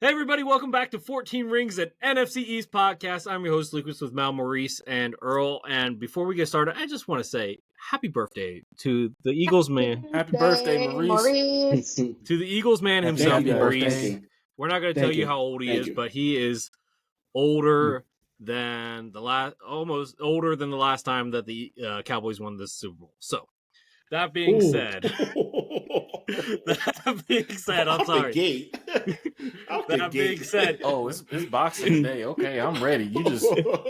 Hey everybody, welcome back to 14 Rings at NFC East podcast. I'm your host Lucas with Mal, Maurice, and Earl. And before we get started, I just want to say happy birthday to the Eagles man. Happy birthday, Maurice. To the Eagles man himself, Happy Maurice. birthday. We're not going to tell you how old he is, but he is older than almost older than the last time that the Cowboys won this Super Bowl. So, that being said, I'm sorry. That being said, it's Boxing Day. Okay, I'm ready.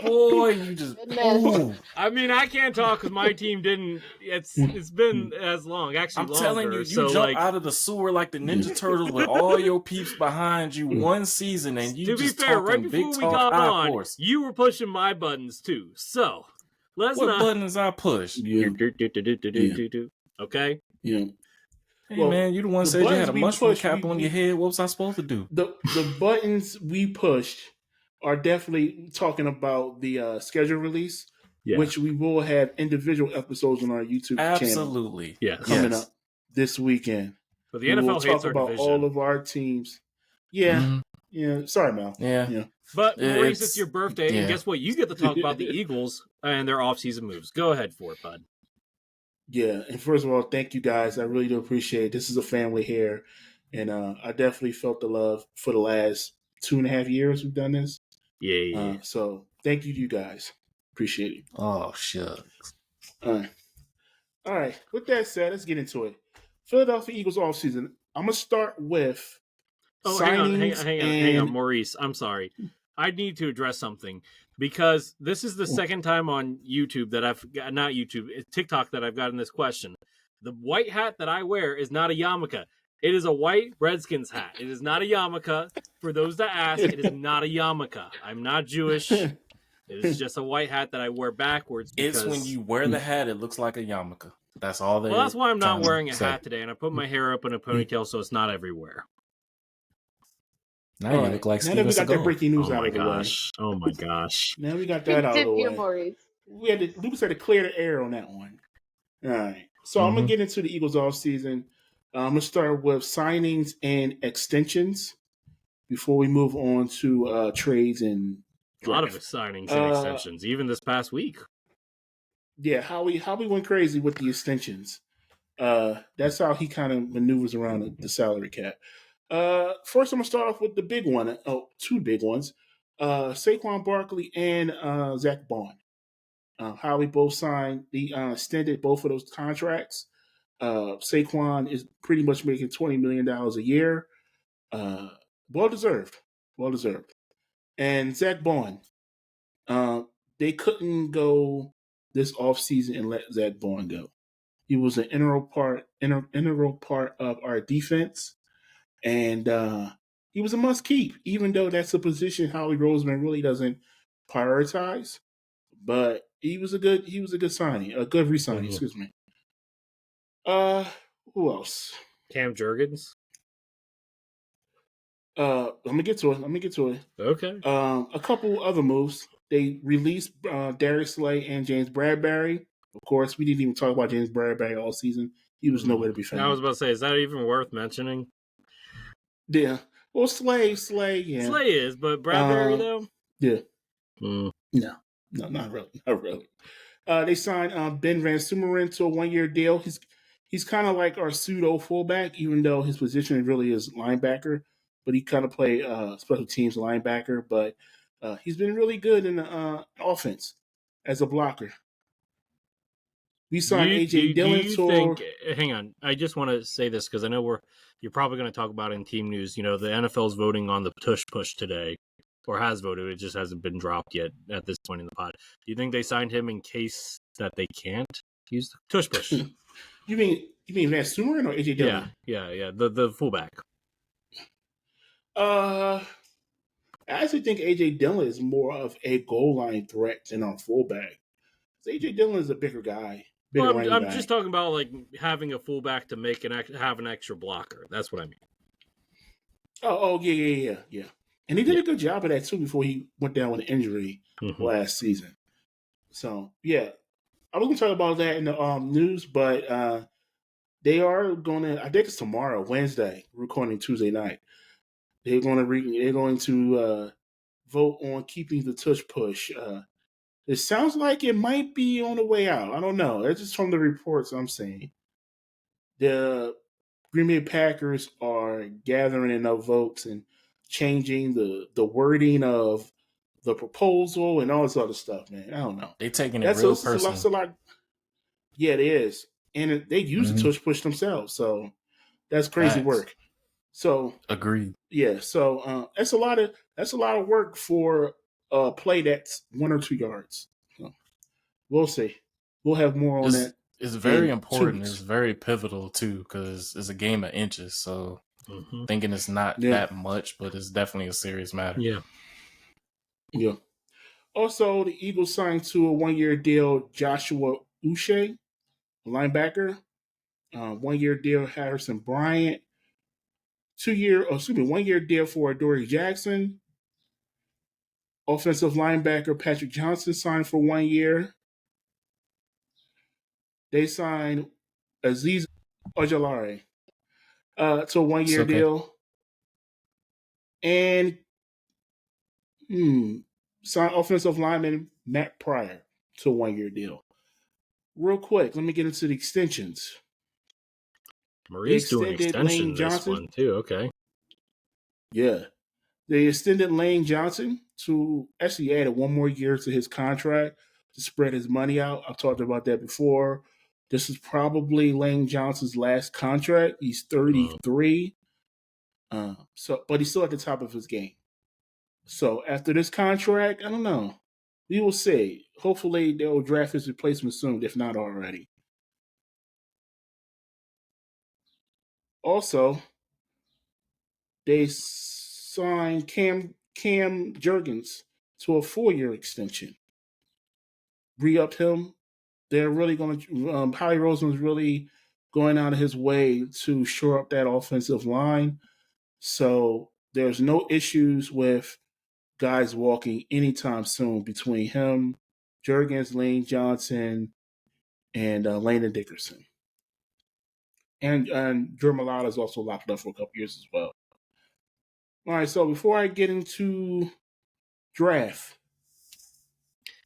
Ooh. I mean, I can't talk because my team didn't. It's been as long, actually. I'm telling you, jump out of the sewer like the Ninja Turtles with all your peeps behind you one season, and you. To be fair, right before we got on, you were pushing my buttons too. So what buttons I push? Okay. Yeah. Hey man, you the one said you had a mushroom cap on your head. What was I supposed to do? The buttons we pushed are definitely talking about the schedule release, which we will have individual episodes on our YouTube channel. Absolutely, coming up this weekend. But the NFL hates our about division. all of our teams. Yeah, yeah. Sorry, Mal. Yeah. But Maurice, it's your birthday, and guess what? You get to talk about the Eagles and their offseason moves. Go ahead for it, bud. Yeah, and first of all, thank you guys. I really do appreciate it. This is a family here, and I definitely felt the love for the last 2.5 years we've done this. Yeah. So thank you to you guys. Appreciate it. Oh, shucks. All right. With that said, let's get into it. Philadelphia Eagles offseason. I'm going to start with signings. Hang on, Maurice. I'm sorry. I need to address something. Because this is the second time on YouTube that it's TikTok that I've gotten this question. The white hat that I wear is not a yarmulke. It is a white Redskins hat. It is not a yarmulke. For those that ask, it is not a yarmulke. I'm not Jewish. It is just a white hat that I wear backwards. It's when you wear the hat, it looks like a yarmulke. That's all they. Well, that's why I'm not wearing a hat today, and I put my hair up in a ponytail so it's not everywhere. Now you look like Steven Now that we got Seagal. that breaking news out of the way. Oh my gosh. Now we got that out of the way. Lucas had to clear the air on that one. All right. So I'm going to get into the Eagles offseason. I'm going to start with signings and extensions before we move on to trades and draft. A lot of signings and extensions, even this past week. Yeah, how we went crazy with the extensions. That's how he kind of maneuvers around the salary cap. First, I'm going to start off with the big one. Two big ones. Saquon Barkley and Zach Bond. How we both signed. They extended both of those contracts. Saquon is pretty much making $20 million a year. Well deserved. And Zach Bond. They couldn't go this offseason and let Zach Bond go. He was an integral part of our defense. And he was a must keep, even though that's a position Howie Roseman really doesn't prioritize. But he was a good signing, a good re-signing. Excuse me. Who else? Cam Jurgens. Let me get to it. Okay. A couple other moves. They released Darius Slay and James Bradbury. Of course, we didn't even talk about James Bradbury all season. He was nowhere to be found. I was about to say, is that even worth mentioning? Yeah. Well, Slay, yeah. Slay is, but Bradbury, though? Yeah. No, not really. They signed Ben Van Sumeren to a 1-year deal. He's kind of like our pseudo fullback, even though his position really is linebacker. But he kind of play special teams linebacker. But he's been really good in the offense as a blocker. We signed A.J. Dillon. Hang on. I just want to say this because I know you're probably going to talk about it in team news. You know, the NFL's voting on the tush push today, or has voted. It just hasn't been dropped yet at this point in the pod. Do you think they signed him in case that they can't use the tush push? You mean Van Sumeren or A.J. Dillon? Yeah. The fullback. I actually think A.J. Dillon is more of a goal line threat than our fullback. A.J. Dillon is a bigger guy. I'm just talking about like having a fullback to have an extra blocker. That's what I mean. Oh, yeah. And he did a good job of that too before he went down with an injury last season. So yeah, I was going to talk about that in the news, but they are going to. I think it's tomorrow, Wednesday. We're recording Tuesday night. they're going to vote on keeping the tush push. It sounds like it might be on the way out. I don't know. That's just from the reports I'm seeing. The Green Bay Packers are gathering enough votes and changing the wording of the proposal and all this other stuff, man. I don't know. They taking it real personal. That's a lot. Yeah, it is. And they use the tush push themselves. So that's crazy work. So agreed. Yeah, so that's a lot of work for a play that's 1 or 2 yards. So we'll see. We'll have more on that. It's very important. It's very pivotal too, because it's a game of inches. So thinking it's not that much, but it's definitely a serious matter. Yeah. Yeah. Also, the Eagles signed to a 1-year deal Joshua Uche, linebacker. 1-year deal Harrison Bryant. 1-year deal for Adoree Jackson. Offensive linebacker Patrick Johnson signed for 1 year. They signed Azeez Ojulari to a 1-year deal. And signed offensive lineman Matt Pryor to a 1-year deal. Real quick, let me get into the extensions. Marie's doing extension this one too. Okay. Yeah. They extended Lane Johnson to actually added 1 more year to his contract to spread his money out. I've talked about that before. This is probably Lane Johnson's last contract. He's 33. But he's still at the top of his game. So after this contract, I don't know. We will see. Hopefully they'll draft his replacement soon, if not already. Also, they signed Cam Jurgens to a 4-year extension. Re-upped him. They're really going to Howie Roseman's really going out of his way to shore up that offensive line. So there's no issues with guys walking anytime soon between him, Jurgens, Lane Johnson, and Landon Dickerson. And Drew Malata is also locked up for a couple years as well. All right, so before I get into draft,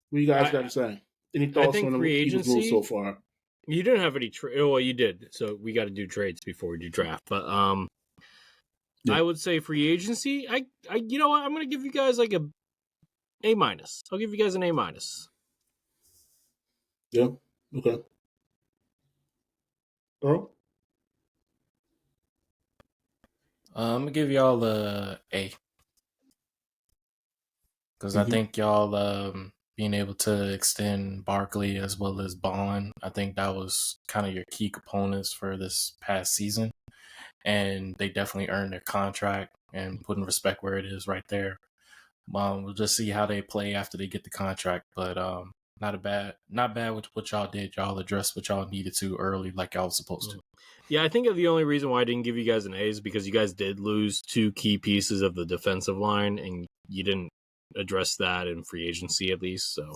what you guys got to say? Any thoughts on the Eagles move so far? You didn't have any trade. Well, you did. So we got to do trades before we do draft. But I would say free agency. I you know what? I'm going to give you guys like A minus. I'll give you guys an A minus. Yeah. Okay. Earl? I'm gonna give y'all a because I think y'all being able to extend Barkley as well as Bond, I think that was kind of your key components for this past season, and they definitely earned their contract and putting respect where it is right there. We'll just see how they play after they get the contract, but not bad with what y'all did. Y'all addressed what y'all needed to early, like y'all was supposed to. Yeah, I think the only reason why I didn't give you guys an A is because you guys did lose 2 key pieces of the defensive line, and you didn't address that in free agency at least. So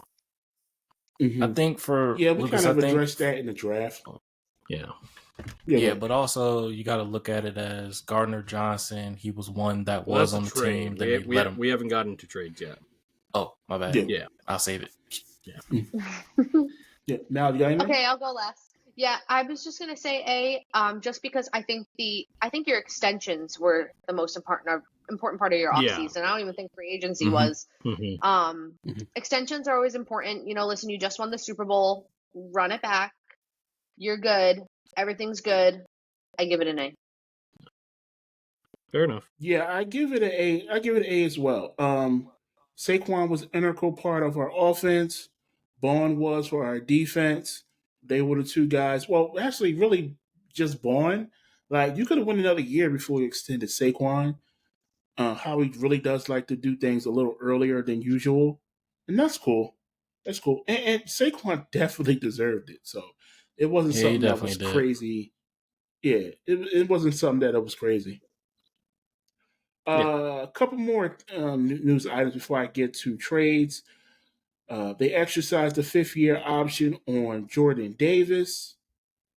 I think for we Lucas, kind of addressed that in the draft. Yeah, but also you got to look at it as Gardner Johnson. He was one that was on the team. We haven't gotten to trades yet. Oh, my bad. Yeah. I'll save it. Yeah. Now you got anything? Okay, I'll go last. Yeah, I was just gonna say A, just because I think your extensions were the most important part of your offseason. I don't even think free agency was. Extensions are always important. You know, listen, you just won the Super Bowl. Run it back. You're good. Everything's good. I give it an A. Fair enough. Yeah, I give it an A. I give it an A as well. Saquon was an integral part of our offense. Bond was for our defense. They were the 2 guys. Well, actually, really just Bond. Like, you could have won another year before you extended Saquon. Howie really does like to do things a little earlier than usual. And that's cool. That's cool. And Saquon definitely deserved it. So it wasn't something that was crazy. Yeah, it wasn't something that was crazy. A couple more news items before I get to trades. They exercised the 5th-year option on Jordan Davis.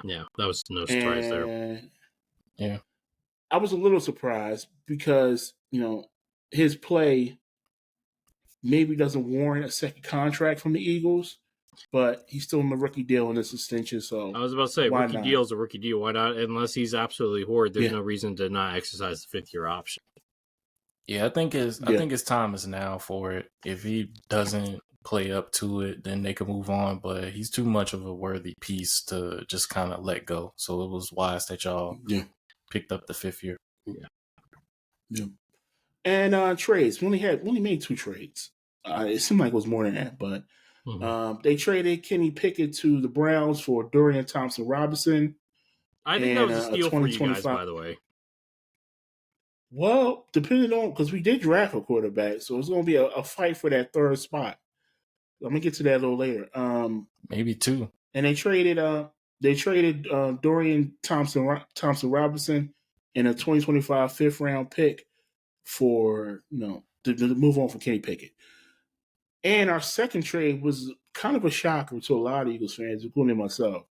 Yeah, that was no surprise there. Yeah. I was a little surprised because, his play maybe doesn't warrant a second contract from the Eagles, but he's still in the rookie deal in this extension. So I was about to say, why rookie not? deal is a rookie deal. Why not? Unless he's absolutely horrid, there's no reason to not exercise the 5th-year option. Yeah, I think his time is now for it. If he doesn't play up to it, then they can move on. But he's too much of a worthy piece to just kind of let go. So it was wise that y'all picked up the 5th year. Yeah. And trades. We only made 2 trades. It seemed like it was more than that, but they traded Kenny Pickett to the Browns for Dorian Thompson-Robinson. I think that was a steal for you guys, by the way. Well, depending on, because we did draft a quarterback, so it's going to be a fight for that 3rd spot. I'm gonna get to that a little later. Maybe 2. And they traded Dorian Thompson-Robinson and a 2025 5th-round pick for to move on from Kenny Pickett. And our second trade was kind of a shocker to a lot of Eagles fans, including myself.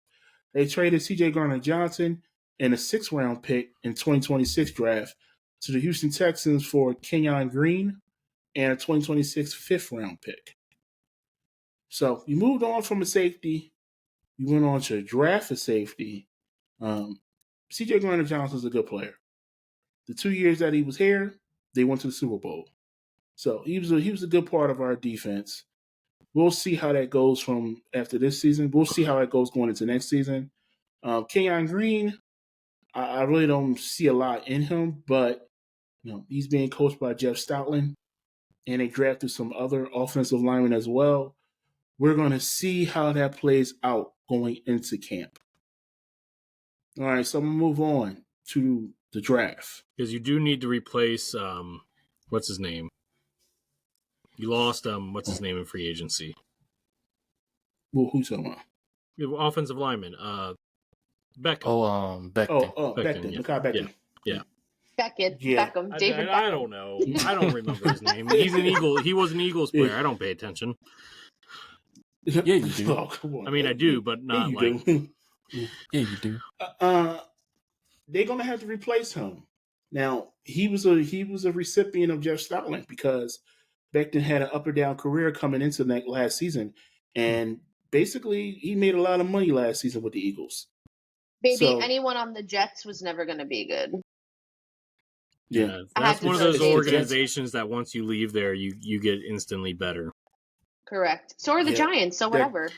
They traded C.J. Gardner-Johnson and a 6th-round pick in 2026 draft to the Houston Texans for Kenyon Green and a 2026 5th-round pick. So you moved on from a safety. You went on to draft a safety. C.J. Gardner-Johnson is a good player. The 2 years that he was here, they went to the Super Bowl. So he was a good part of our defense. We'll see how that goes from after this season. We'll see how it goes going into next season. Kenyon Green, I really don't see a lot in him, but he's being coached by Jeff Stoutland, and they drafted some other offensive linemen as well. We're going to see how that plays out going into camp. All right, so I'm going to move on to the draft. Because you do need to replace, what's his name? You lost, what's his name in free agency? Well, who's talking about? Offensive lineman, Beckham. Beckham. Beckham. Mekhi Beckham. Yeah. Beckham. David Beckham. I don't know. I don't remember his name. He's an Eagle. He was an Eagles player. I don't pay attention. Yeah, you do. Oh, come on, I mean, I do, but not you like. do. Yeah, you do. They're gonna have to replace him. Now he was a recipient of Jeff Stoutland because Becton had an up or down career coming into that last season, and basically he made a lot of money last season with the Eagles. Baby, anyone on the Jets was never going to be good. Yeah, that's one of those organizations that once you leave there, you get instantly better. Correct. So are the Giants. So whatever.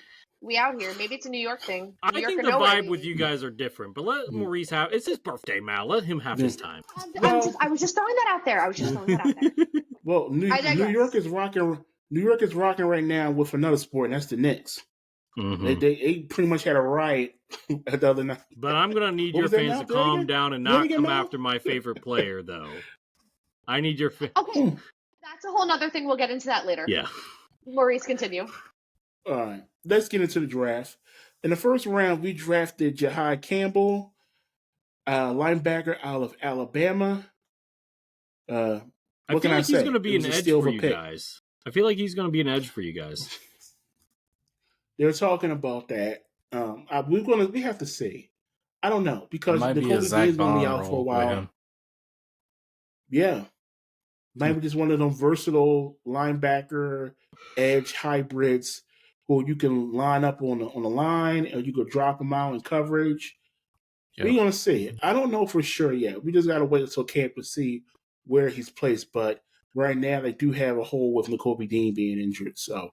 We out here. Maybe it's a New York thing. I think the vibe with you guys are different, but let Maurice have. It's his birthday, Mal. Let him have his time. I was just throwing that out there. Well, New York is rocking. New York is rocking right now with another sport, and that's the Knicks. Mm-hmm. They pretty much had a riot the other night. But I'm gonna need your fans to calm down and not come after my favorite player, though. I need your. Okay, that's a whole nother thing. We'll get into that later. Yeah. Maurice, continue. All right, let's get into the draft. In the first round, we drafted Jahai Campbell, linebacker out of Alabama. I feel like he's going to be an edge for you guys. I feel like he's going to be an edge for you guys. They're talking about that. We have to see. I don't know because the Kobe is going to be out for a while. Yeah. Might be just one of them versatile linebacker edge hybrids who you can line up on the line, or you could drop them out in coverage. Yep. We're gonna see it. I don't know for sure yet. We just gotta wait until camp to see where he's placed. But right now, they do have a hole with Nakobe Dean being injured, so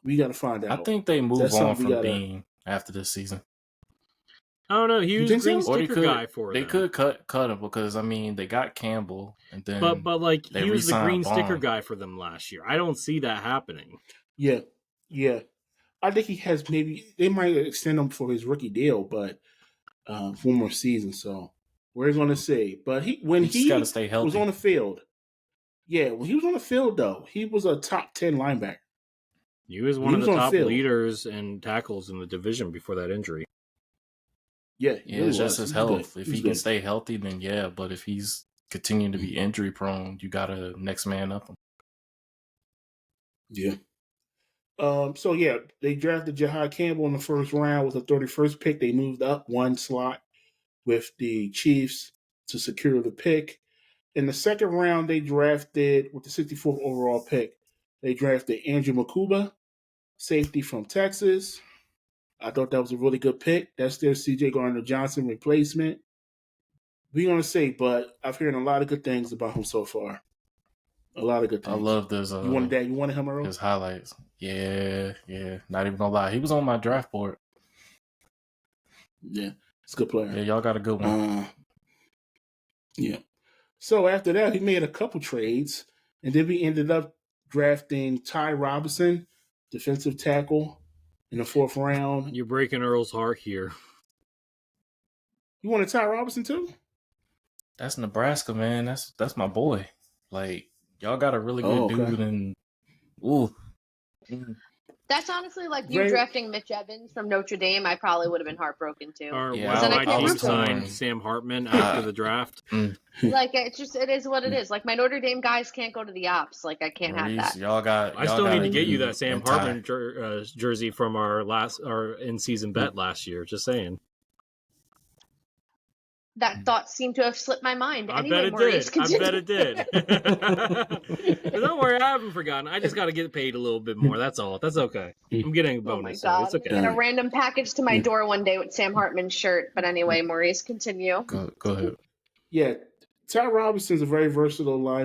we gotta find out. I think they move on from Dean after this season. I don't know. He was a green sticker guy for them. They could cut him because they got Campbell and then but like he was the green sticker guy for them last year. I don't see that happening. Yeah. I think he has they might extend him for his rookie deal, but one more season. So we're going to see. But when he gotta stay healthy. Was on the field, when he was on the field though, he was a top 10 linebacker. He was one of the top leaders and tackles in the division before that injury. Yeah, it's just his health. If he can stay healthy, then yeah. But if he's continuing to be injury prone, you gotta next man up him. Yeah. They drafted Jahai Campbell in the first round with the 31st pick. They moved up one slot with the Chiefs to secure the pick. In the second round, they drafted, with the 64th overall pick, they drafted Andrew Makuba, safety from Texas. I thought that was a really good pick. That's their C.J. Gardner-Johnson replacement. We're going to say, but I've heard a lot of good things about him so far. A lot of good things. I love this. You wanted that? You wanted him, Earl? His highlights. Yeah. Not even gonna lie. He was on my draft board. Yeah, it's a good player. Yeah, y'all got a good one. Yeah. So after that, he made a couple trades, and then we ended up drafting Ty Robinson, defensive tackle, in the 4th round. You're breaking Earl's heart here. You wanted Ty Robinson too? That's Nebraska, man. That's my boy. Like, y'all got a really good dude, and That's honestly like you drafting Mitch Evans from Notre Dame. I probably would have been heartbroken too. Or Then I my can't team signed Sam Hartman after the draft. Like it is what it is. Like my Notre Dame guys can't go to the ops. Like I can't have that. I still need to get you that Sam Hartman jersey from our in-season bet last year. Just saying. That thought seemed to have slipped my mind. I anyway, bet it did. Don't worry, I haven't forgotten. I just got to get paid a little bit more. That's all. That's okay. I'm getting a bonus. Oh my God. So it's okay. And a random package to my door one day with Sam Hartman's shirt. But anyway, Maurice, continue. Go ahead. Yeah, Ty Robinson is a very versatile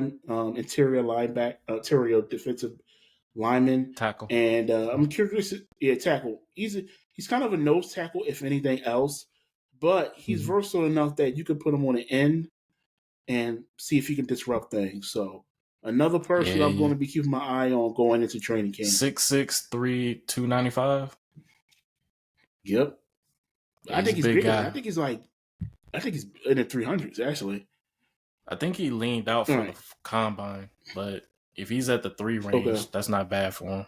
interior defensive lineman. Tackle. And I'm curious. Yeah, tackle. He's kind of a nose tackle, if anything else. But he's versatile enough that you can put him on the end and see if he can disrupt things. So another person I'm going to be keeping my eye on going into training camp. 6'6", 295. Yep. Yeah, I think he's bigger. guy. I think he's in the 300s, actually. I think he leaned out for the combine, but if he's at the 3 range, that's not bad for him.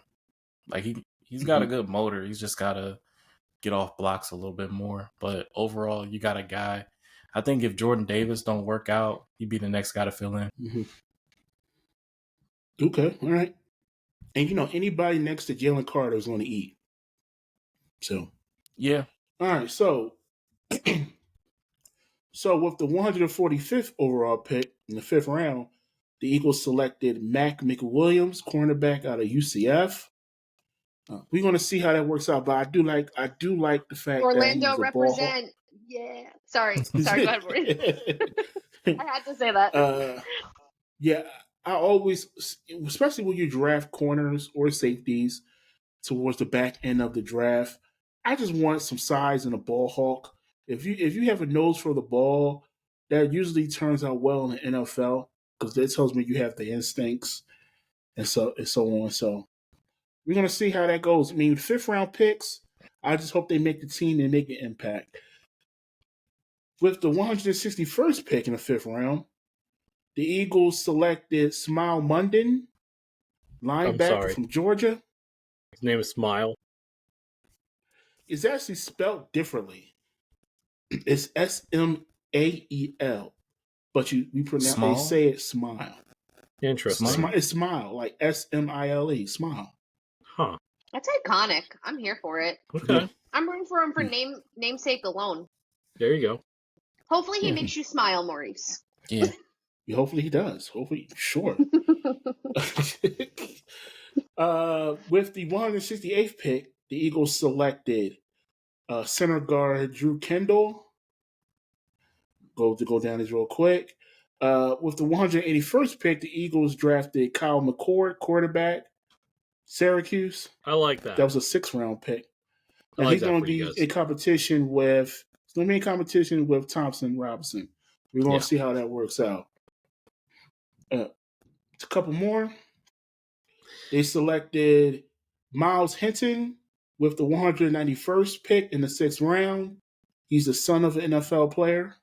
Like he's got a good motor. He's just got to get off blocks a little bit more. But overall, you got a guy. I think if Jordan Davis don't work out, he'd be the next guy to fill in. Okay, all right. And anybody next to Jalen Carter is going to eat. So yeah. All right. So with the 145th overall pick in the 5th round, the Eagles selected Mac McWilliams, cornerback out of UCF. We're going to see how that works out, but I do like the fact Orlando that represent. Yeah. Sorry. Go ahead, Maurice. I had to say that. Yeah, I always, especially when you draft corners or safeties towards the back end of the draft, I just want some size in a ball hawk. If you have a nose for the ball, that usually turns out well in the NFL because that tells me you have the instincts and so on. So we're going to see how that goes. I mean, 5th round picks, I just hope they make the team and make an impact. With the 161st pick in the 5th round, the Eagles selected Smile Munden, linebacker from Georgia. His name is Smile. It's actually spelled differently. It's Smael, but we pronounce they say it Smile. Interesting. It's Smile, like Smile, Smile. Huh. That's iconic. I'm here for it. Okay. I'm rooting for him for namesake alone. There you go. Hopefully he makes you smile, Maurice. Yeah. Hopefully he does. Hopefully, sure. With the 168th pick, the Eagles selected center guard Drew Kendall. Go down this real quick. With the 181st pick, the Eagles drafted Kyle McCord, quarterback, Syracuse. I like that. That was a 6th round pick. And he's going to be in competition with Thompson Robinson. We're going to see how that works out. A couple more. They selected Miles Hinton with the 191st pick in the 6th round. He's the son of an NFL player.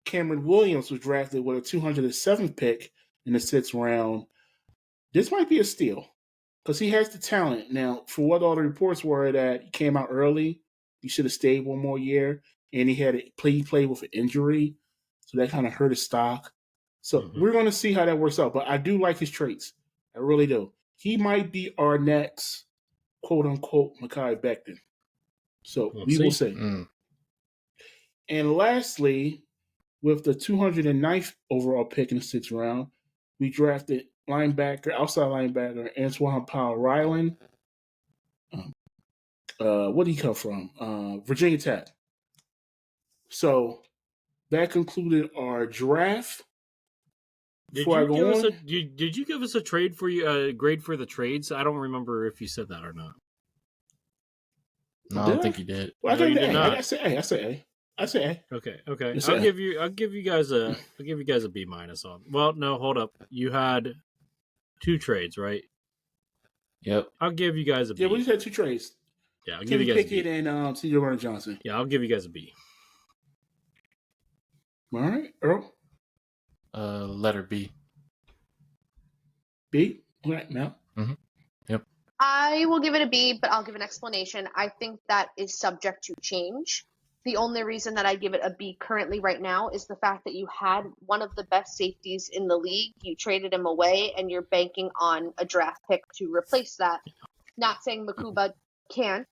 Cameron Williams was drafted with a 207th pick in the 6th round. This might be a steal because he has the talent. Now, for what all the reports were that he came out early, he should have stayed one more year, and he played with an injury, so that kind of hurt his stock. So we're going to see how that works out, but I do like his traits. I really do. He might be our next quote-unquote Mekhi Becton. So we will see. And lastly, with the 209th overall pick in the 6th round, we drafted outside linebacker Antoine Powell Ryland. Where did he come from? Virginia Tech. So that concluded our draft. Did you give us a trade for you? Grade for the trades? I don't remember if you said that or not. No, I don't think you did. Well, No, you did not. I say A. Okay. I'll give you guys a B- on. Well, no, hold up. You had 2 trades, right? Yep. I'll give you guys a B. Yeah, we just had 2 trades. Yeah, I'll give you guys a B. Kenny Pickett and C.J. Gardner-Johnson. Yeah, I'll give you guys a B. All right, Earl. Letter B. B. All right, now. Mm-hmm. Yep. I will give it a B, but I'll give an explanation. I think that is subject to change. The only reason that I give it a B currently right now is the fact that you had one of the best safeties in the league. You traded him away, and you're banking on a draft pick to replace that. Not saying Makuba can't,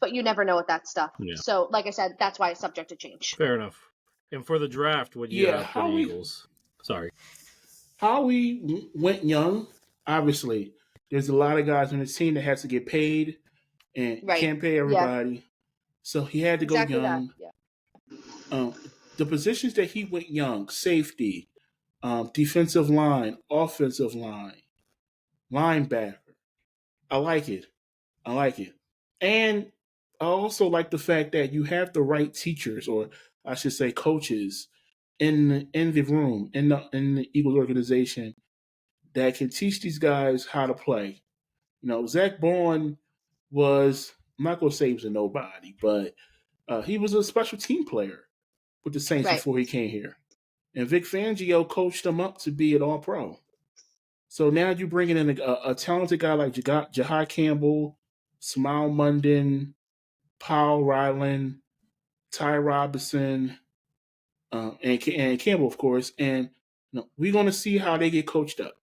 but you never know with that stuff. Yeah. So, like I said, that's why it's subject to change. Fair enough. And for the draft, what do you have for the Eagles? Sorry. How we went young, obviously, there's a lot of guys on the team that has to get paid and can't pay everybody. Yeah. So he had to go young. Yeah. The positions that he went young, safety, defensive line, offensive line, linebacker. I like it. And I also like the fact that you have the right teachers, or I should say coaches, in the room, in the Eagles organization that can teach these guys how to play. Zach Bourne was, I'm not going to say he was a nobody, but he was a special team player with the Saints before he came here. And Vic Fangio coached him up to be an all-pro. So now you're bringing in a talented guy like Jahai Campbell, Smile Munden, Powell Ryland, Ty Robinson, and Campbell, of course. And we're going to see how they get coached up.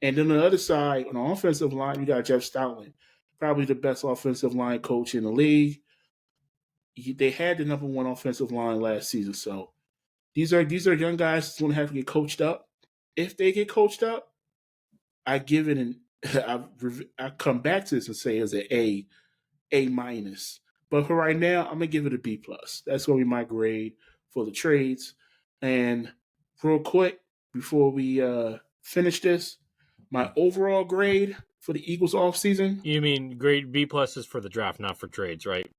And then on the other side, on the offensive line, you got Jeff Stoutland, probably the best offensive line coach in the league. They had the number 1 offensive line last season. So these are young guys that's going to have to get coached up. If they get coached up, I give it I come back to this and say it's an A-. But for right now, I'm going to give it a B+. That's going to be my grade for the trades. And real quick, before we finish this, my overall grade for the Eagles offseason. You mean grade B+ is for the draft, not for trades, right?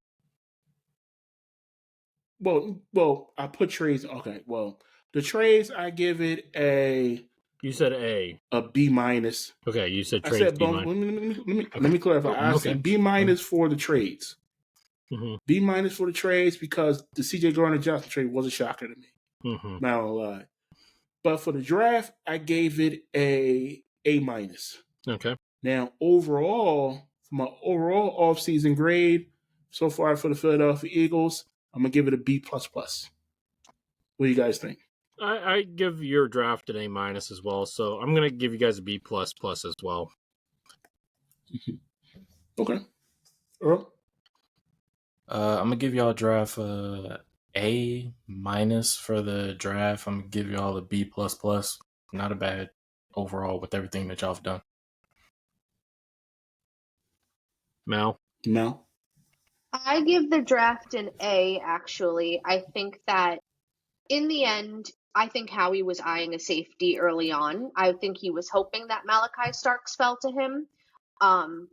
Well, I put trades. Okay, well, the trades, I give it a... You said A. A B-. Okay, you said trades. I said, let me clarify. I said B- for the trades. Mm-hmm. B- for the trades because the C.J. Gardner-Johnson trade was a shocker to me. Mm-hmm. Not gonna lie. But for the draft, I gave it a A-. Okay. Now, overall, for my overall offseason grade so far for the Philadelphia Eagles, I'm going to give it a B++. What do you guys think? I give your draft an A- as well, so I'm going to give you guys a B++ as well. Okay. Earl? I'm going to give y'all draft A- for the draft. I'm going to give y'all a B++. Not a bad overall with everything that y'all have done. Mal? I give the draft an A, actually. I think that in the end, I think Howie was eyeing a safety early on. I think he was hoping that Malachi Starks fell to him.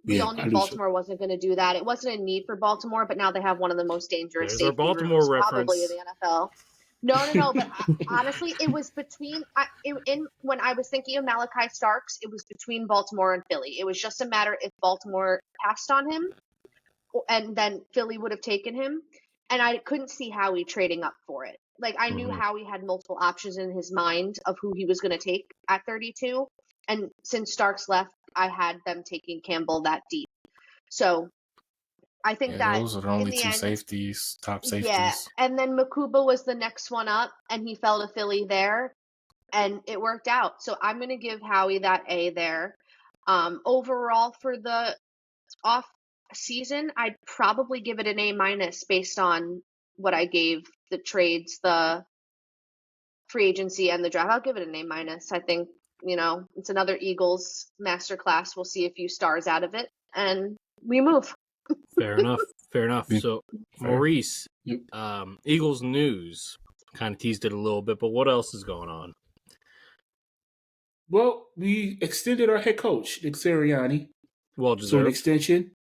We all knew Baltimore wasn't going to do that. It wasn't a need for Baltimore, but now they have one of the most dangerous safety Baltimore rooms reference. Probably in the NFL. No. But honestly, it was between when I was thinking of Malachi Starks, it was between Baltimore and Philly. It was just a matter if Baltimore passed on him, and then Philly would have taken him. And I couldn't see Howie trading up for it. Like, I knew Howie had multiple options in his mind of who he was going to take at 32. And since Starks left, I had them taking Campbell that deep. So I think that those are the only 2 safeties, top safeties. Yeah, and then Makuba was the next one up, and he fell to Philly there, and it worked out. So I'm going to give Howie that A there. Overall, for the off season, I'd probably give it an A- based on what I gave the trades, the free agency and the draft. I'll give it an A-. I think, it's another Eagles masterclass. We'll see a few stars out of it, and we move. Fair enough. Yeah. So, Fair. Maurice, Yep. Eagles news. Kind of teased it a little bit, but what else is going on? Well, we extended our head coach, Nick Sirianni. Well So an deserved. extension.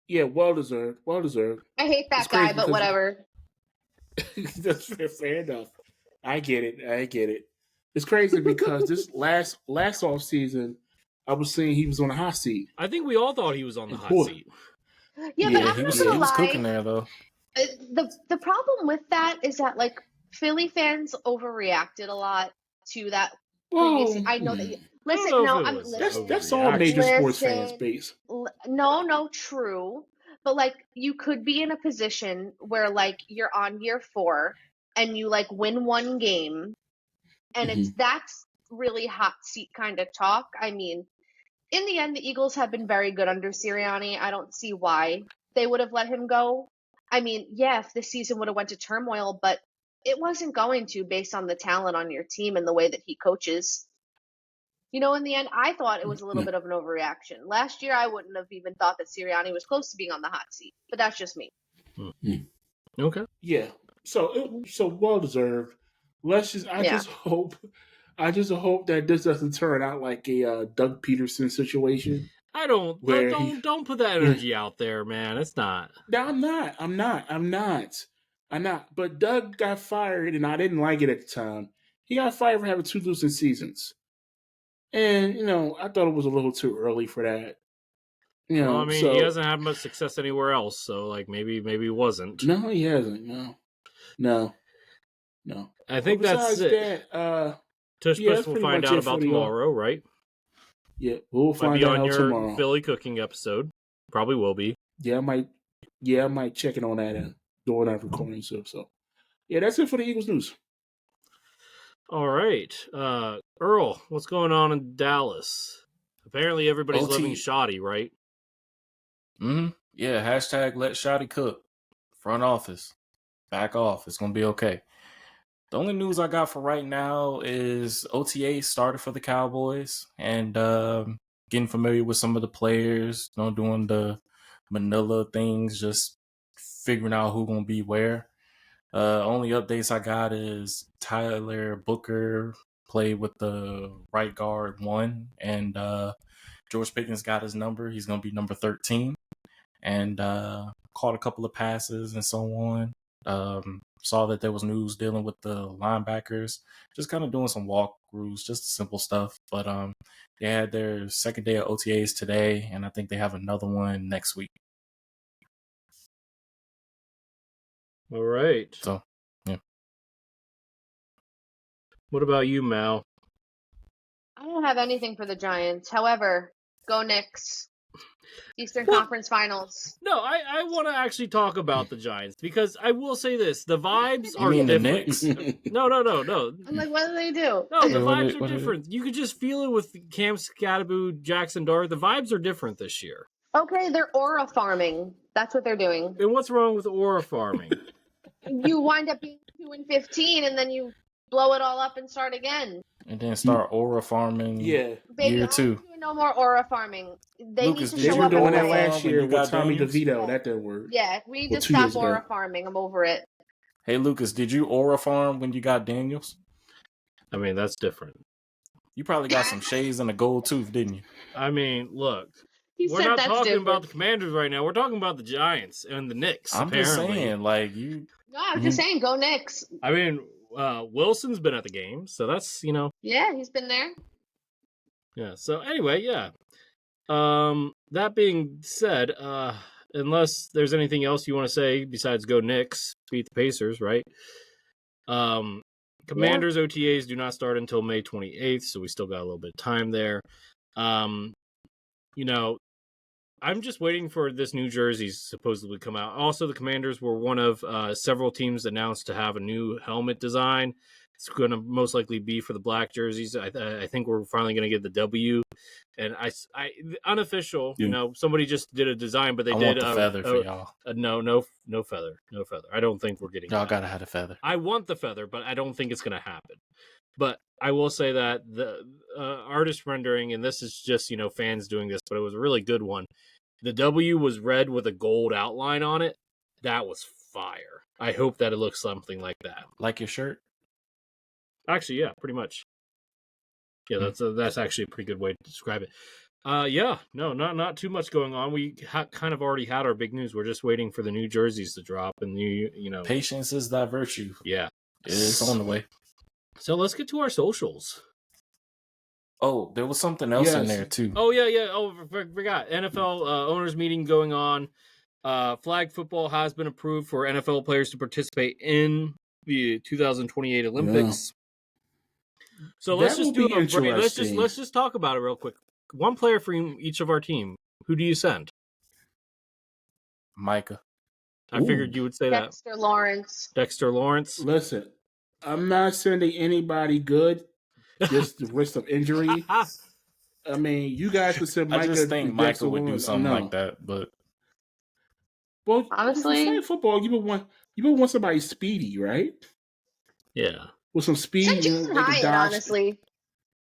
Yeah, well deserved. Well deserved. I hate that guy, but whatever. That's fair enough. I get it. It's crazy because this last off season, I was saying he was on a hot seat. I think we all thought he was on the hot Boy. seat. Yeah, Yeah, but I'm he not was gonna he was lie. cooking there though. The problem with that is that like Philly fans overreacted a lot to that previous. Well, I know that. Listen, I don't know no, if it I'm was listen. that's all major sports Listen. fans base. No, true. But like you could be in a position where like you're on year 4 and you like win one game and that's really hot seat kind of talk. I mean, in the end, the Eagles have been very good under Sirianni. I don't see why they would have let him go. I mean, yeah, if this season would have went to turmoil, but it wasn't going to based on the talent on your team and the way that he coaches. In the end, I thought it was a little bit of an overreaction. Last year, I wouldn't have even thought that Sirianni was close to being on the hot seat, but that's just me. Okay. Yeah. So well deserved. I just hope that this doesn't turn out like a Doug Peterson situation. I don't put that energy out there, man. It's not. No, I'm not. But Doug got fired, and I didn't like it at the time. He got fired for having 2 losing seasons. And, I thought it was a little too early for that. He hasn't had much success anywhere else, so like maybe he wasn't. No, he hasn't. No. I think that's it. Tush Push will find out about tomorrow, right? Yeah, we'll find out tomorrow. Your Philly cooking episode. Probably will be. Yeah, I might check in on that and doing that recording stuff. So, yeah, that's it for the Eagles news. All right. Earl, what's going on in Dallas? Apparently everybody's living shoddy, right? Yeah, hashtag let shoddy cook. Front office. Back off. It's going to be okay. The only news I got for right now is OTA started for the Cowboys and getting familiar with some of the players, doing the Manila things, just figuring out who's going to be where. Only updates I got is Tyler Booker played with the right guard 1, and George Pickens got his number. He's going to be number 13, and caught a couple of passes and so on. Saw that there was news dealing with the linebackers, just kind of doing some walkthroughs, just simple stuff. But they had their second day of OTAs today, and I think they have another one next week. All right. So, yeah. What about you, Mal? I don't have anything for the Giants. However, go Knicks. Eastern Conference Finals. No, I want to actually talk about the Giants because I will say this: the vibes are different. The Knicks? No. I'm like, what do they do? No, the vibes are different. You could just feel it with Cam Scatteroo, Jackson Dart. The vibes are different this year. Okay, they're aura farming. That's what they're doing. And what's wrong with aura farming? You wind up being 2-15, and then you blow it all up and start again. And then start aura farming. Yeah, baby, year 2. No more aura farming. Lucas, they were doing that last year with Tommy DeVito. That didn't work. Yeah, we need to stop aura farming. I'm over it. Hey, Lucas, did you aura farm when you got Daniels? I mean, that's different. You probably got some shades and a gold tooth, didn't you? I mean, look. We're not talking about the Commanders right now. We're talking about the Giants and the Knicks. I'm just saying, like you. No, I'm just saying, go Knicks. I mean, Wilson's been at the game, so that's Yeah, he's been there. Yeah. So anyway, yeah. That being said, unless there's anything else you want to say besides go Knicks, beat the Pacers, right? Commanders OTAs do not start until May 28th, so we still got a little bit of time there. I'm just waiting for this new jersey supposedly come out. Also, the Commanders were one of several teams announced to have a new helmet design. It's going to most likely be for the black jerseys. I think we're finally going to get the W. And I unofficial, somebody just did a design, but they did want the feather for y'all. No feather. I don't think we're getting y'all gotta have a feather. I want the feather, but I don't think it's going to happen. But I will say that the artist rendering, and this is just, fans doing this, but it was a really good one. The W was red with a gold outline on it. That was fire. I hope that it looks something like that. Like your shirt? Actually, yeah, pretty much. Yeah, that's actually a pretty good way to describe it. Not too much going on. We kind of already had our big news. We're just waiting for the new jerseys to drop, and patience is thy virtue. Yeah, it's on the way. So let's get to our socials. Oh, there was something else in there too. Oh yeah. Oh, forgot. NFL owners meeting going on. Flag football has been approved for NFL players to participate in the 2028 Olympics. Yeah. So let's just talk about it real quick. One player for each of our team. Who do you send? Micah. I figured you would say Dexter Lawrence. Dexter Lawrence. Listen, I'm not sending anybody good. Just the risk of injury. I mean, you guys could send Micah. I just think Micah would do something like that, but honestly, football, you would want somebody speedy, right? Yeah, with some speed. Jalen Hyatt, honestly.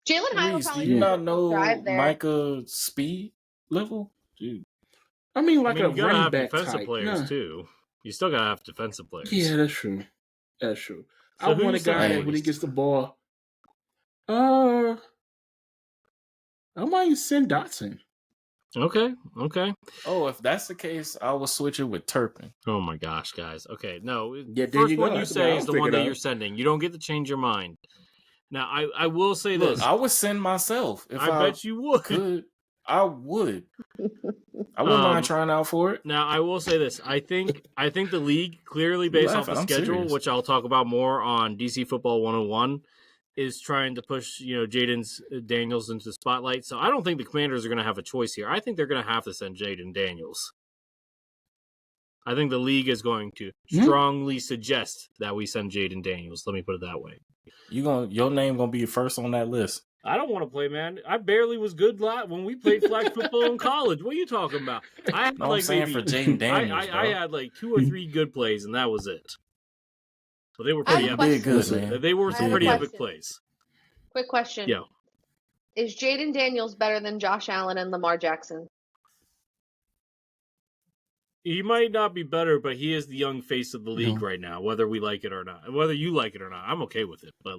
Jalen Hyatt will probably do you not know Micah's speed level? Dude. I mean, a you gotta have back defensive type. players too. You still gotta have defensive players. Yeah, that's true. So I want a guy that when he gets the ball. I might send Dotson. Okay. Oh, if that's the case, I will switch it with Turpin. Oh my gosh, guys. Okay, no. Yeah, first one you say is the one that you're sending. You don't get to change your mind. Now, I will say this. I would send myself. If I bet you would. I would. I wouldn't mind trying out for it. Now, I will say this. I think the league, clearly based off the schedule, serious. Which I'll talk about more on DC Football 101, is trying to push, Jaden Daniels into the spotlight. So I don't think the Commanders are going to have a choice here. I think they're going to have to send Jaden Daniels. I think the league is going to strongly suggest that we send Jaden Daniels. Let me put it that way. Your name going to be first on that list. I don't want to play, man. I barely was good when we played flag football in college. What are you talking about? I had I'm saying for Jaden Daniels, I had 2 or 3 good plays, and that was it. So they were pretty epic. They were some pretty epic plays. Quick question. Yeah. Is Jaden Daniels better than Josh Allen and Lamar Jackson? He might not be better, but he is the young face of the league right now, whether we like it or not. Whether you like it or not, I'm okay with it. But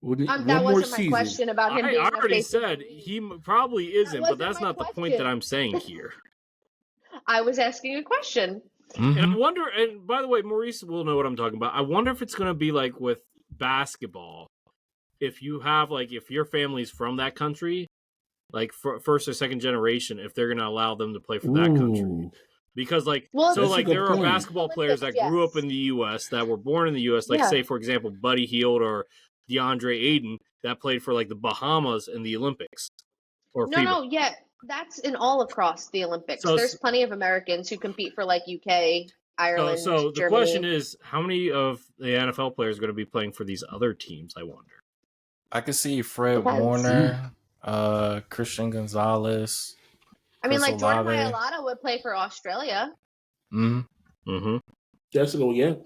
that wasn't my question about him being I already said he probably isn't, but that's not the point that I'm saying here. I was asking a question. Mm-hmm. And I wonder, and by the way, Maurice will know what I'm talking about. I wonder if it's going to be like with basketball. If you have, if your family's from that country, first or second generation, if they're going to allow them to play for that country. Because, there are basketball players that grew up in the U.S., that were born in the U.S., say, for example, Buddy Hield or DeAndre Ayton, that played for, the Bahamas in the Olympics. That's in all across the Olympics. There's plenty of Americans who compete for, UK, Ireland, So the Germany. question is, how many of the NFL players are going to be playing for these other teams, I wonder? I could see Fred Warner, Christian Gonzalez. I mean, Jordan Mailata would play for Australia. Mm-hmm. Yeah.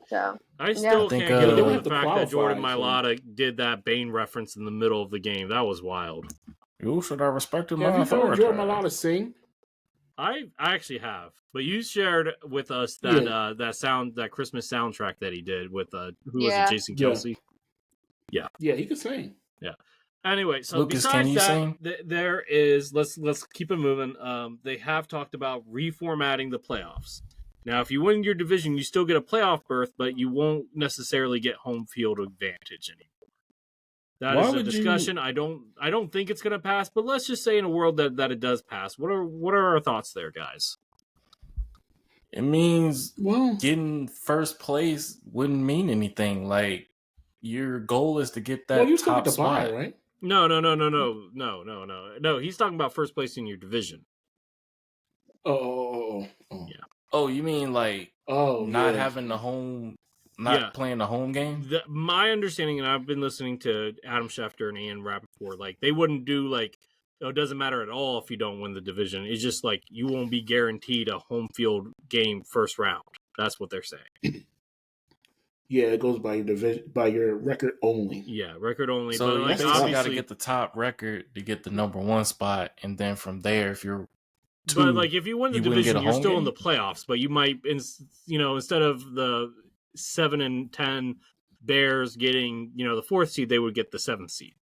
So I still can't get over the fact that Jordan Mailata did that Bane reference in the middle of the game. That was wild. You should have respected my authority. Have you heard Jordan Mailata sing? I actually have, but you shared with us that that Christmas soundtrack that he did with was it, Jason Kelsey? Yeah, he could sing. Yeah. Anyway, so Lucas, besides that, sing? There is let's keep it moving. They have talked about reformatting the playoffs. Now, if you win your division, you still get a playoff berth, but you won't necessarily get home field advantage anymore. That is a discussion. I don't think it's going to pass, but let's just say in a world that it does pass. What are our thoughts there, guys? It means getting first place wouldn't mean anything. Your goal is to get that you top spot, buy, right? No. He's talking about first place in your division. Oh. Yeah. Oh, you mean not having the home not playing the home game. My understanding, and I've been listening to Adam Schefter and Ian Rappaport, like they wouldn't do like, it doesn't matter at all if you don't win the division. It's just like you won't be guaranteed a home field game first round. That's what they're saying. Yeah, it goes by your division, by your record only. Yeah, record only. So but like, you basically got to get the top record to get the number 1 spot, and then from there, if you're but like if you win the division, you're still in the playoffs. But you might, instead of the 7 and 10 Bears getting the 4th seed, they would get the 7th seed,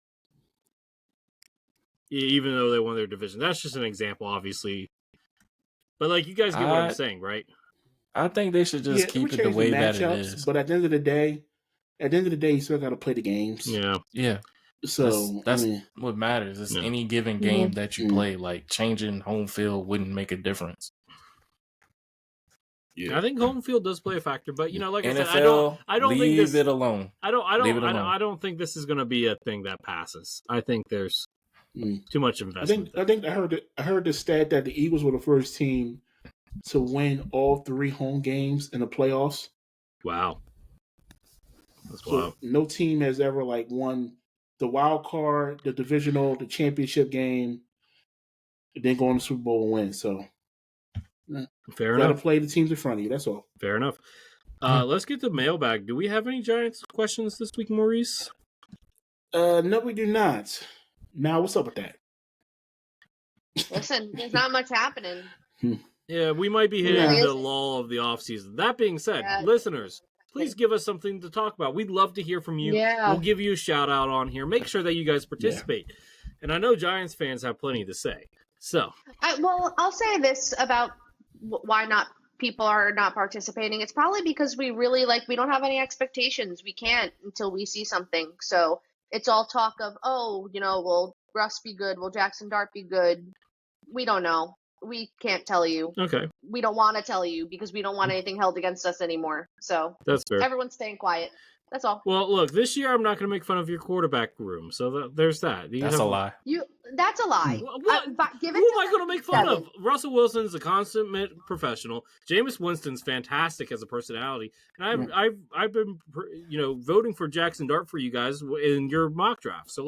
even though they won their division. That's just an example, obviously. But like you guys get what I'm saying, right? I think they should just keep it the way that it is. But at the end of the day, you still got to play the games. Yeah. So that's what matters. It's any given game that you play. Like changing home field wouldn't make a difference. Yeah. I think home field does play a factor, but like NFL, I said, I don't think this. Leave it alone. I don't think this is going to be a thing that passes. I think there's too much investment. I heard the stat that the Eagles were the first team to win all 3 home games in the playoffs. Wow. That's so wild. No team has ever won the wild card, the divisional, the championship game, and then go on the Super Bowl and win. So fair enough. Got to play the teams in front of you. That's all. Fair enough. Let's get to mailbag. Do we have any Giants questions this week, Maurice? No, we do not. Now, what's up with that? Listen, there's not much happening. Yeah, we might be hitting the lull of the offseason. That being said, listeners, please give us something to talk about. We'd love to hear from you. Yeah. We'll give you a shout out on here. Make sure that you guys participate. Yeah. And I know Giants fans have plenty to say. So, I'll say this about why not people are not participating. It's probably because we really we don't have any expectations. We can't until we see something. So it's all talk of, will Russ be good? Will Jackson Dart be good? We don't know. We can't tell you. Okay. We don't want to tell you because we don't want anything held against us anymore. So that's fair. Everyone's staying quiet. That's all. Well, look, this year I'm not going to make fun of your quarterback room. So there's that. That's a lie. That's a lie. What? Who am I going to make fun of? Russell Wilson's a consummate professional. Jameis Winston's fantastic as a personality, and I've been voting for Jackson Dart for you guys in your mock draft. So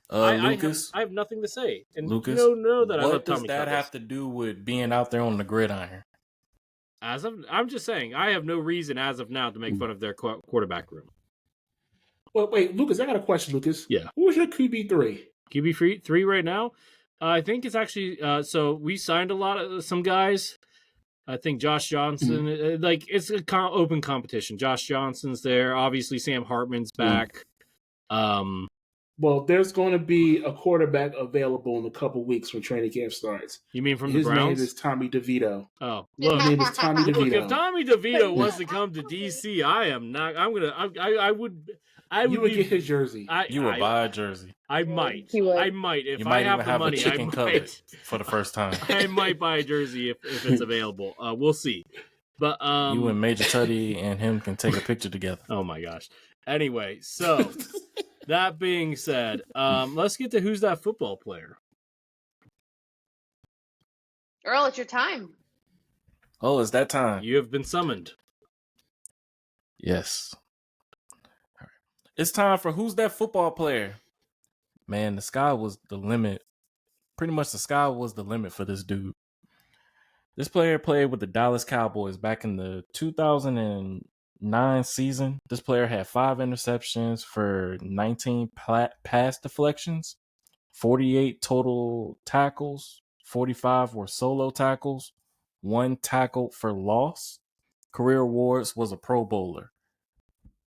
Lucas, I have nothing to say. And Lucas, know that what does that have to do with being out there on the gridiron? I'm just saying, I have no reason as of now to make fun of their quarterback room. Well, wait, Lucas, I got a question, Lucas. Yeah. Who was your QB3? QB3 right now? I think it's actually, so we signed some guys. I think Josh Johnson, it's an open competition. Josh Johnson's there. Obviously, Sam Hartman's back. Well, there's going to be a quarterback available in a couple weeks when training camp starts. You mean from the Browns? His name is Tommy DeVito. Oh, look, his name is Tommy DeVito. Look, if Tommy DeVito wants to come to DC, I am not. I'm gonna. I would. You would get his jersey. You would buy a jersey. I might. If I have the money. I might for the first time. I might buy a jersey if it's available. We'll see. But you and Major Tuddy and him can take a picture together. Oh my gosh. Anyway, so. That being said, let's get to who's that football player. Earl, it's your time. Oh, it's that time. You have been summoned. Yes. All right. It's time for who's that football player. Man, the sky was the limit. Pretty much the sky was the limit for this dude. This player played with the Dallas Cowboys back in the 2009 season. This player had 5 interceptions for 19 pass deflections, 48 total tackles, 45 were solo tackles, 1 tackle for loss. Career awards was a Pro Bowler.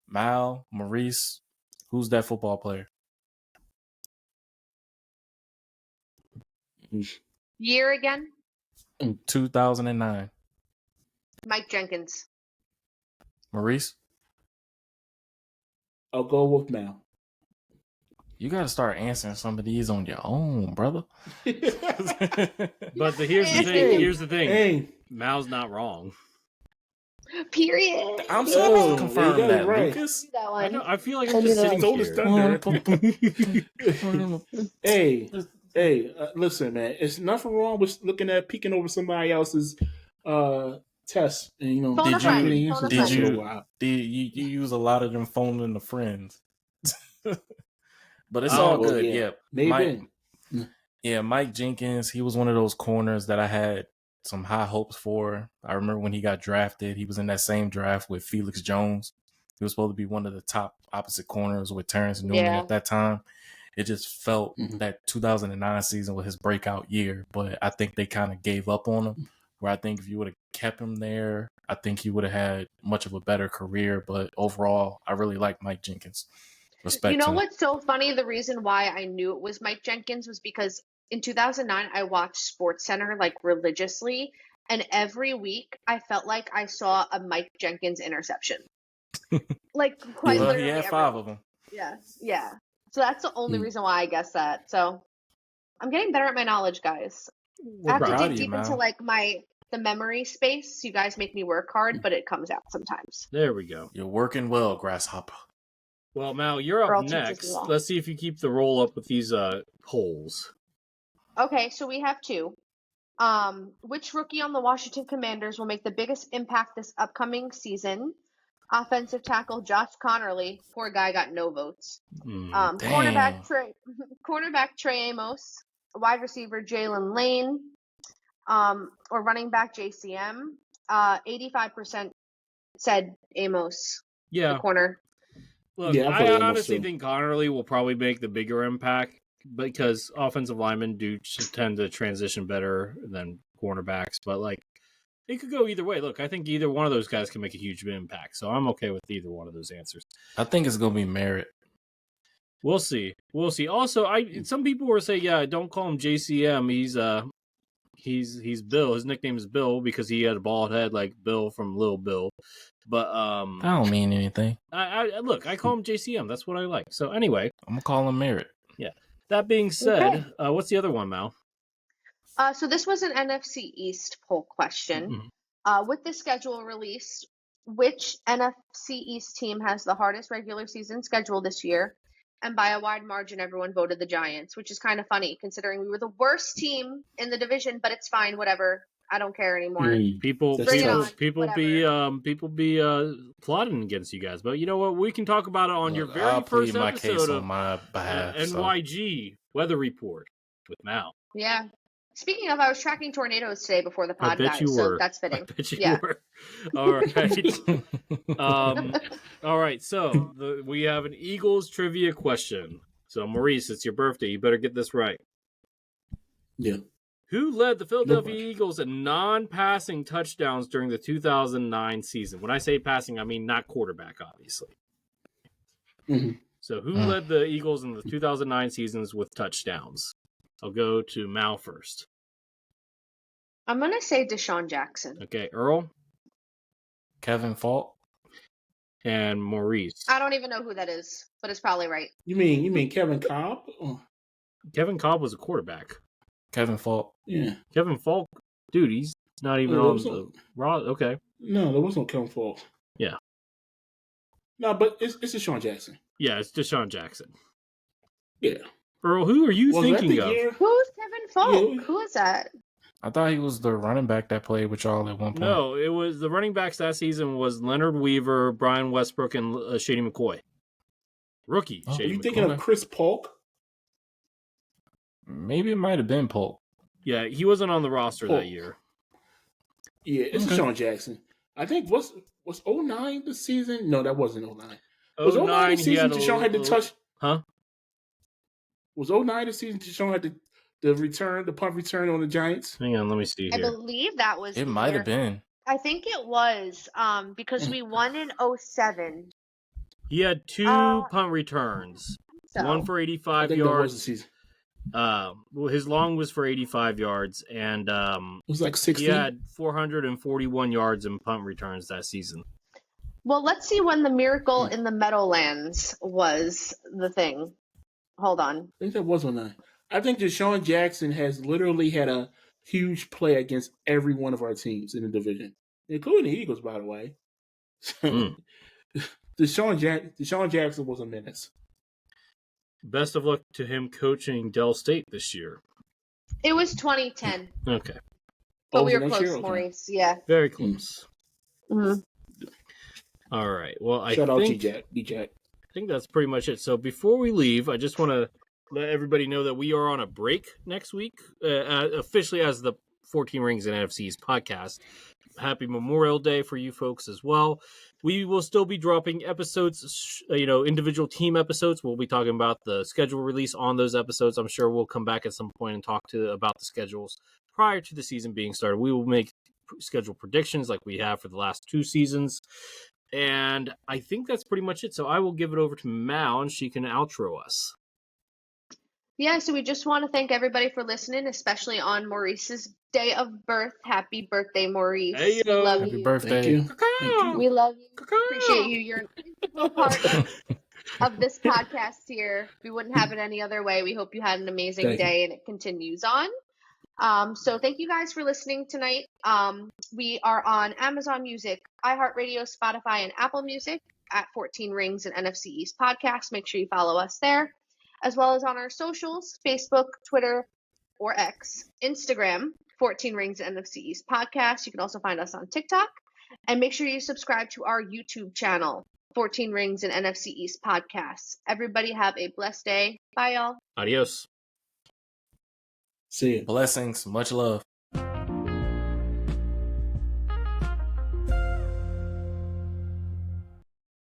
Mal, Maurice, who's that football player? Year again? 2009. Mike Jenkins. Maurice? I'll go with Mal. You got to start answering some of these on your own, brother. But here's the thing. Hey. Mal's not wrong. Period. I'm supposed to confirm that, right. Lucas. I feel like I'm just sitting here. Hey, listen, man. It's nothing wrong with peeking over somebody else's tests, and Phone a friend. the Phone a answers Did for a you while. you use a lot of them phoning the friends? But it's Oh, all well, good. yeah. Mike, Maybe. Mike Jenkins, he was one of those corners that I had some high hopes for. I remember when he got drafted, he was in that same draft with Felix Jones. He was supposed to be one of the top opposite corners with Terrence Newman at that time. It just felt that 2009 season was his breakout year, but I think they kind of gave up on him. Where I think if you would have kept him there, I think he would have had much of a better career. But overall, I really like Mike Jenkins. Respect You know to him. what's so funny? The reason why I knew it was Mike Jenkins was because in 2009 I watched SportsCenter like religiously, and every week I felt like I saw a Mike Jenkins interception. Like quite Well, literally. he had 5 of them. Yeah. So that's the only reason why I guessed that. So I'm getting better at my knowledge, guys. I have to dig deep into like the memory space. You guys make me work hard, but it comes out sometimes. There we go. You're working well, Grasshopper. Well, Mal, you're up next. Let's see if you keep the roll up with these polls. Okay, so we have 2. Which rookie on the Washington Commanders will make the biggest impact this upcoming season? Offensive tackle Josh Connerly. Poor guy got no votes. Cornerback Trey Amos. Wide receiver Jalen Lane. Or running back JCM. 85% said Amos. Yeah. The corner. Look, I honestly think Connerly will probably make the bigger impact because offensive linemen do tend to transition better than cornerbacks. But, like, it could go either way. Look, I think either one of those guys can make a huge impact. So I'm okay with either one of those answers. I think it's going to be Merritt. We'll see. Also, some people were saying, yeah, don't call him JCM. He's Bill. His nickname is Bill because he had a bald head like Bill from Little Bill. But I don't mean anything. I call him JCM. That's what I like. So anyway, I'm gonna call him Merritt. Yeah. That being said, what's the other one, Mal? So this was an NFC East poll question. With the schedule release, which NFC East team has the hardest regular season schedule this year? And by a wide margin, everyone voted the Giants, which is kind of funny considering we were the worst team in the division. But it's fine, whatever. I don't care anymore. People be plotting against you guys, but you know what? We can talk about it on your very first episode of my behalf, NYG Weather Report with Mal. Yeah. Speaking of, I was tracking tornadoes today before the pod, guys, so that's fitting. I bet you were. All right. All right. So we have an Eagles trivia question. So Maurice, it's your birthday. You better get this right. Yeah. Who led the Philadelphia Eagles in non-passing touchdowns during the 2009 season? When I say passing, I mean not quarterback, obviously. So who led the Eagles in the 2009 seasons with touchdowns? I'll go to Mal first. I'm going to say Deshaun Jackson. Okay, Earl? Kevin Falk? And Maurice. I don't even know who that is, but it's probably right. You mean Kevin Cobb? Oh. Kevin Cobb was a quarterback. Kevin Falk. Yeah. Kevin Falk, dude, he's not even on the raw. Okay. No, there was no Kevin Falk. Yeah. No, but it's Deshaun Jackson. Yeah, it's Deshaun Jackson. Yeah. Earl, who are you thinking of? Who's Kevin Falk? Yeah. Who is that? I thought he was the running back that played with y'all at one point. No, it was the running backs that season was Leonard Weaver, Brian Westbrook, and Shady McCoy. Rookie. Are you thinking of Chris Polk? Maybe it might have been Polk. Yeah, he wasn't on the roster that year. Yeah, it's Deshaun Jackson. I think was 09 the season? No, that wasn't 09. Was 09 the season Deshaun had to touch? Huh? Was 09 the season Deshaun had the punt return on the Giants? Hang on, let me see here. I believe that was. It might have been. I think it was because we won in 07. He had 2 punt returns. One for 85 yards. That was the season. His long was for 85 yards, and it was like 60. He had 441 yards in punt returns that season. Well, let's see when the Miracle in the Meadowlands was the thing. Hold on. I think that was 09. I think Deshaun Jackson has literally had a huge play against every one of our teams in the division, including the Eagles, by the way. Deshaun Jackson was a menace. Best of luck to him coaching Dell State this year. It was 2010. Okay. But Oh, we was it were next close, year? Okay. Maurice. Yeah. Very close. Mm-hmm. All right. Well, I Shout out think D-Jack. I think that's pretty much it. So before we leave, I just want to let everybody know that we are on a break next week, officially as the 14 Rings and NFC East podcast. Happy Memorial Day for you folks as well. We will still be dropping episodes, individual team episodes. We'll be talking about the schedule release on those episodes. I'm sure we'll come back at some point and talk about the schedules prior to the season being started. We will make schedule predictions like we have for the last 2 seasons. And I think that's pretty much it. So I will give it over to Mal and she can outro us. Yeah, so we just want to thank everybody for listening, especially on Maurice's day of birth. Happy birthday, Maurice. Hey, we love Happy you. birthday. Thank you. We love you. Appreciate you. You're an integral part of this podcast here. We wouldn't have it any other way. We hope you had an amazing Thank you. day and it continues on. So thank you guys for listening tonight. We are on Amazon Music, iHeartRadio, Spotify, and Apple Music at 14 Rings and NFC East Podcast. Make sure you follow us there, as well as on our socials, Facebook, Twitter, or X, Instagram, 14 Rings and NFC East Podcast. You can also find us on TikTok. And make sure you subscribe to our YouTube channel, 14 Rings and NFC East Podcasts. Everybody have a blessed day. Bye, y'all. Adios. See you. Blessings. Much love.